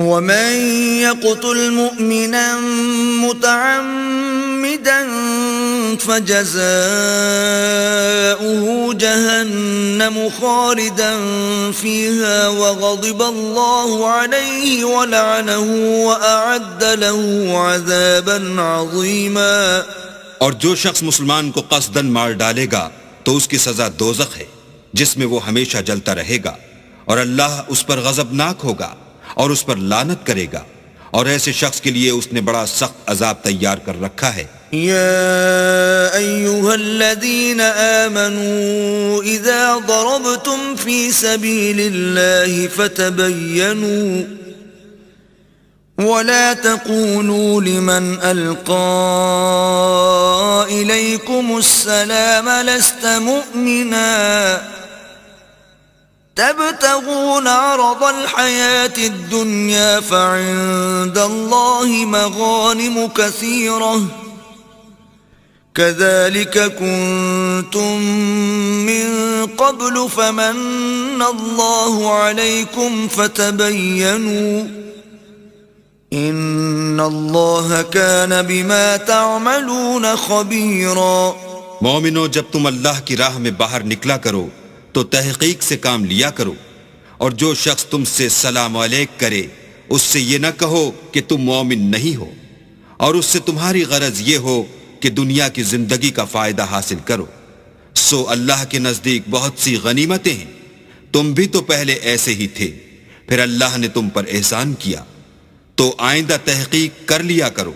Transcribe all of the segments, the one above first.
ومن يقتل مؤمنا متعمدا فجزاؤه جهنم خالدا فيها وغضب الله عليه ولعنه وأعد له عذابا عظيما. اور جو شخص مسلمان کو قصداً مار ڈالے گا تو اس کی سزا دوزخ ہے جس میں وہ ہمیشہ جلتا رہے گا، اور اللہ اس پر غضبناک ہوگا اور اس پر لعنت کرے گا، اور ایسے شخص کے لیے اس نے بڑا سخت عذاب تیار کر رکھا ہے. يا أيها الذين آمنوا إذا ضربتم في سبيل الله فتبينوا ولا تقولوا لمن ألقى إليكم السلام لست مؤمنا تبتغون عرض الحياة الدنيا فعند الله مغانم كثيرة كذلك كنتم من قبل فمن الله عليكم فتبينوا إن الله كان بما تعملون خبيرا. مومنو، جب تم اللہ کی راہ میں باہر نکلا کرو تو تحقیق سے کام لیا کرو، اور جو شخص تم سے سلام علیک کرے اس سے یہ نہ کہو کہ تم مومن نہیں ہو، اور اس سے تمہاری غرض یہ ہو کہ دنیا کی زندگی کا فائدہ حاصل کرو. سو اللہ کے نزدیک بہت سی غنیمتیں ہیں، تم بھی تو پہلے ایسے ہی تھے، پھر اللہ نے تم پر احسان کیا، تو آئندہ تحقیق کر لیا کرو،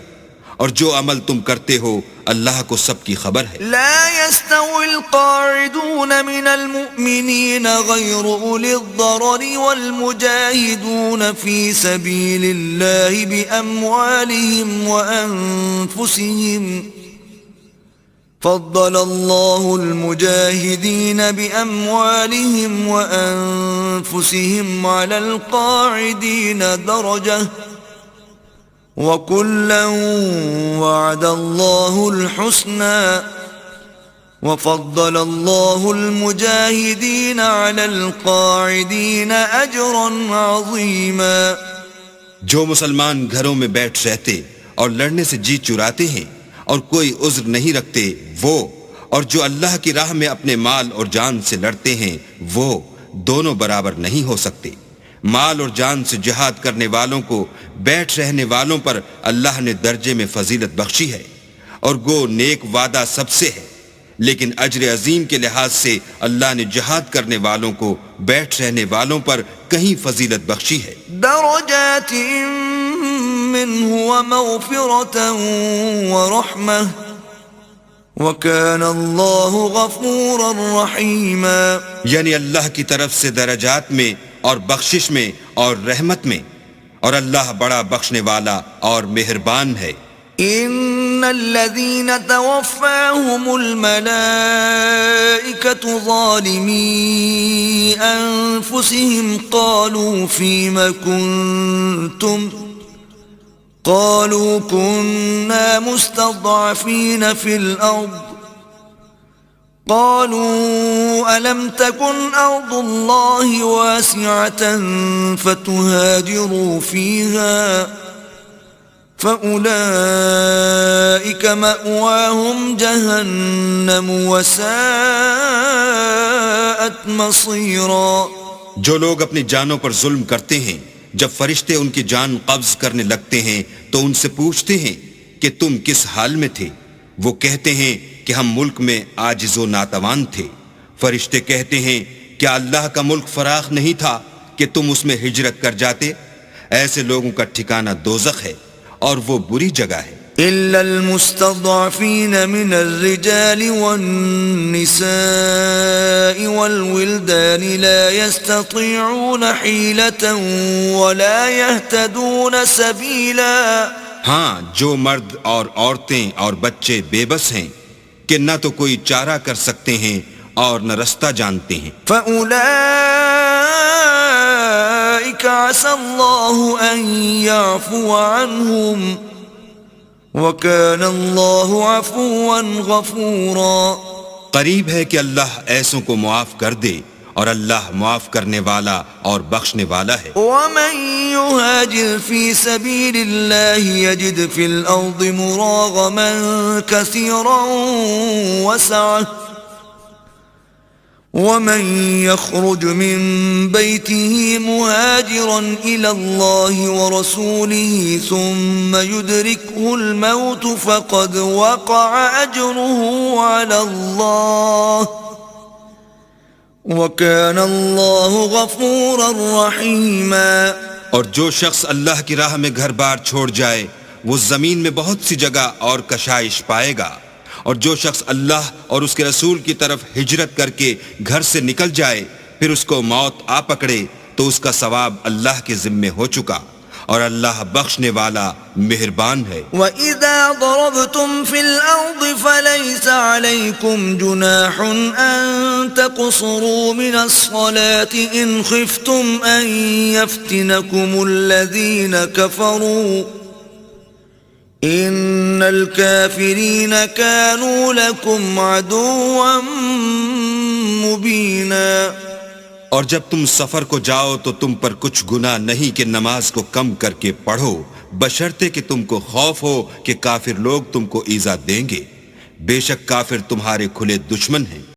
اور جو عمل تم کرتے ہو اللہ کو سب کی خبر ہے. لا يستوي القاعدون من المؤمنين غير أولي الضرر والمجاهدون في سبيل الله بأموالهم وأنفسهم فضل الله المجاهدين بأموالهم وأنفسهم على القاعدين درجة وَكُلًّا وَعَدَ اللَّهُ الْحُسْنَى وَفَضَّلَ اللَّهُ الْمُجَاهِدِينَ عَلَى الْقَاعِدِينَ أَجْرًا عَظِيمًا. جو مسلمان گھروں میں بیٹھ رہتے اور لڑنے سے جی چراتے ہیں اور کوئی عذر نہیں رکھتے وہ، اور جو اللہ کی راہ میں اپنے مال اور جان سے لڑتے ہیں وہ دونوں برابر نہیں ہو سکتے. مال اور جان سے جہاد کرنے والوں کو بیٹھ رہنے والوں پر اللہ نے درجے میں فضیلت بخشی ہے، اور گو نیک وعدہ سب سے ہے، لیکن اجر عظیم کے لحاظ سے اللہ نے جہاد کرنے والوں کو بیٹھ رہنے والوں پر کہیں فضیلت بخشی ہے. درجات منه ومغفرة ورحمة وَكَانَ اللَّهُ غَفُورًا رَحِيمًا. یعنی اللہ کی طرف سے درجات میں اور بخشش میں اور رحمت میں، اور اللہ بڑا بخشنے والا اور مہربان ہے. ان الذين توفاهم الملائكة ظالمي انفسهم قالوا فيما كنتم قالوا كنا مستضعفين في الأرض قالوا ألم تكن أرض الله واسعة فتهاجروا فيها فأولئك مأواهم جهنم وساءت مصيرا. جو لوگ اپنی جانوں پر ظلم کرتے ہیں جب فرشتے ان کی جان قبض کرنے لگتے ہیں تو ان سے پوچھتے ہیں کہ تم کس حال میں تھے؟ وہ کہتے ہیں کہ ہم ملک میں عاجز و ناتوان تھے. فرشتے کہتے ہیں کیا اللہ کا ملک فراخ نہیں تھا کہ تم اس میں ہجرت کر جاتے؟ ایسے لوگوں کا ٹھکانہ دوزخ ہے اور وہ بری جگہ ہے. إلا المستضعفين من الرجال والنساء والولدان لا يستطيعون حيلة ولا يهتدون سبيلا. ہاں، جو مرد اور عورتیں اور بچے بے بس ہیں کہ نہ تو کوئی چارہ کر سکتے ہیں اور نہ رستہ جانتے ہیں. فَأُولَئِكَ عَسَى اللَّهُ أَن يَعْفُوَ عَنْهُمْ وَكَانَ اللَّهُ عَفُوًّا غَفُورًا. قریب ہے کہ اللہ ایسوں کو معاف کر دے اور اللہ معاف کرنے والا اور بخشنے والا ہے۔ ومن يهاجر في سبيل الله يجد في الأرض مراغما كثيرا وسعة ومن يخرج من بيته مهاجرا إلى الله ورسوله ثم يدركه الموت فقد وقع أجره على الله وَكَانَ اللَّهُ غَفُورًا رَحِيمًا۔ اور جو شخص اللہ کی راہ میں گھر بار چھوڑ جائے وہ زمین میں بہت سی جگہ اور کشائش پائے گا، اور جو شخص اللہ اور اس کے رسول کی طرف ہجرت کر کے گھر سے نکل جائے پھر اس کو موت آ پکڑے تو اس کا ثواب اللہ کے ذمے ہو چکا، اور اللہ بخشنے والا مہربان ہے۔ وَإِذَا ضَرَبْتُمْ فِي الْأَرْضِ فَلَيْسَ عَلَيْكُمْ جُنَاحٌ أَن تَقْصُرُوا مِنَ الصَّلَاةِ إِنْ خِفْتُمْ أَن يَفْتِنَكُمُ الَّذِينَ كَفَرُوا إِنَّ الْكَافِرِينَ كَانُوا لَكُمْ عَدُوًّا مُبِينًا۔ اور جب تم سفر کو جاؤ تو تم پر کچھ گناہ نہیں کہ نماز کو کم کر کے پڑھو، بشرطے کہ تم کو خوف ہو کہ کافر لوگ تم کو ایذا دیں گے، بے شک کافر تمہارے کھلے دشمن ہیں۔